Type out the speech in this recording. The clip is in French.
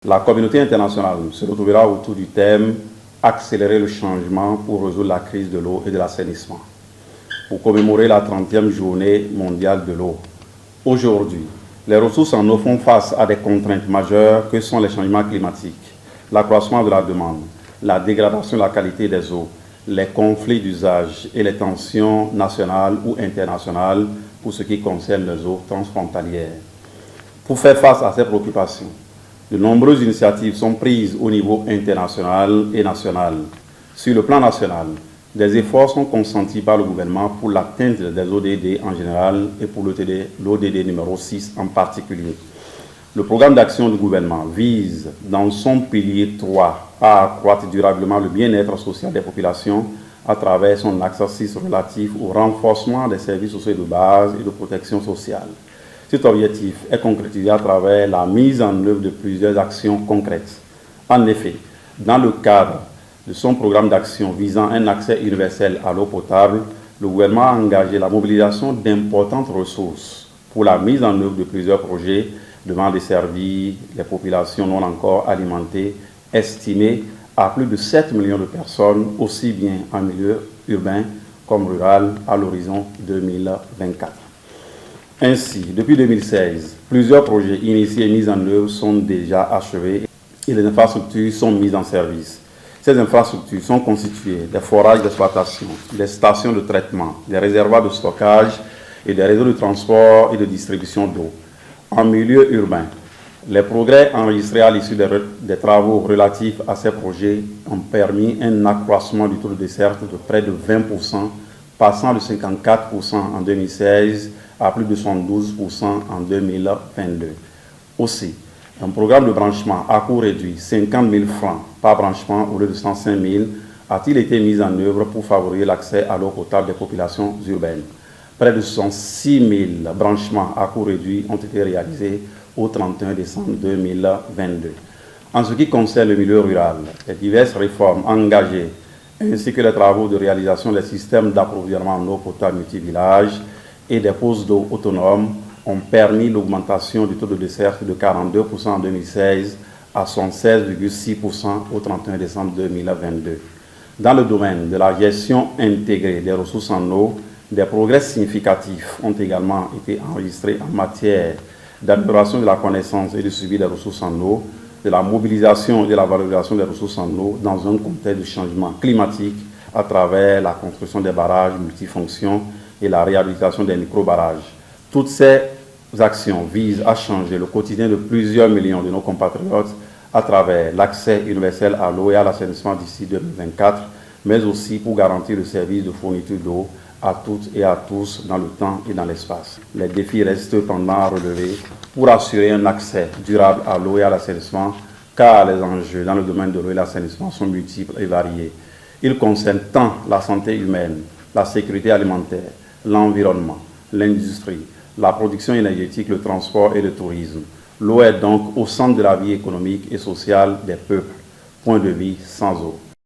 La communauté internationale se retrouvera autour du thème « Accélérer le changement pour résoudre la crise de l'eau et de l'assainissement » pour commémorer la 30e journée mondiale de l'eau. Aujourd'hui, les ressources en eau font face à des contraintes majeures que sont les changements climatiques, l'accroissement de la demande, la dégradation de la qualité des eaux, les conflits d'usage et les tensions nationales ou internationales pour ce qui concerne les eaux transfrontalières. Pour faire face à ces préoccupations, de nombreuses initiatives sont prises au niveau international et national. Sur le plan national, des efforts sont consentis par le gouvernement pour l'atteinte des ODD en général et pour l'ODD numéro 6 en particulier. Le programme d'action du gouvernement vise, dans son pilier 3, à accroître durablement le bien-être social des populations à travers son axe 6 relatif au renforcement des services sociaux de base et de protection sociale. Cet objectif est concrétisé à travers la mise en œuvre de plusieurs actions concrètes. En effet, dans le cadre de son programme d'action visant un accès universel à l'eau potable, le gouvernement a engagé la mobilisation d'importantes ressources pour la mise en œuvre de plusieurs projets devant desservir les populations non encore alimentées, estimées à plus de 7 millions de personnes, aussi bien en milieu urbain comme rural, à l'horizon 2024. Ainsi, depuis 2016, plusieurs projets initiés et mis en œuvre sont déjà achevés et les infrastructures sont mises en service. Ces infrastructures sont constituées des forages d'exploitation, des stations de traitement, des réservoirs de stockage et des réseaux de transport et de distribution d'eau. En milieu urbain, les progrès enregistrés à l'issue des travaux relatifs à ces projets ont permis un accroissement du taux de desserte de près de 20%, passant de 54% en 2016 à plus de 72% en 2022. Aussi, un programme de branchement à coût réduit, 50 000 francs par branchement au lieu de 105 000, a-t-il été mis en œuvre pour favoriser l'accès à l'eau potable des populations urbaines. Près de 106 000 branchements à coût réduit ont été réalisés au 31 décembre 2022. En ce qui concerne le milieu rural, les diverses réformes engagées ainsi que les travaux de réalisation des systèmes d'approvisionnement en eau potable multi-villages et des poses d'eau autonomes ont permis l'augmentation du taux de desserte de 42% en 2016 à 76,6% au 31 décembre 2022. Dans le domaine de la gestion intégrée des ressources en eau, des progrès significatifs ont également été enregistrés en matière d'amélioration de la connaissance et du suivi des ressources en eau, de la mobilisation et de la valorisation des ressources en eau dans un contexte de changement climatique à travers la construction des barrages multifonctions et la réhabilitation des micro-barrages. Toutes ces actions visent à changer le quotidien de plusieurs millions de nos compatriotes à travers l'accès universel à l'eau et à l'assainissement d'ici 2024, mais aussi pour garantir le service de fourniture d'eau à toutes et à tous dans le temps et dans l'espace. Les défis restent cependant à relever pour assurer un accès durable à l'eau et à l'assainissement, car les enjeux dans le domaine de l'eau et l'assainissement sont multiples et variés. Ils concernent tant la santé humaine, la sécurité alimentaire, l'environnement, l'industrie, la production énergétique, le transport et le tourisme. L'eau est donc au centre de la vie économique et sociale des peuples. Point de vie sans eau.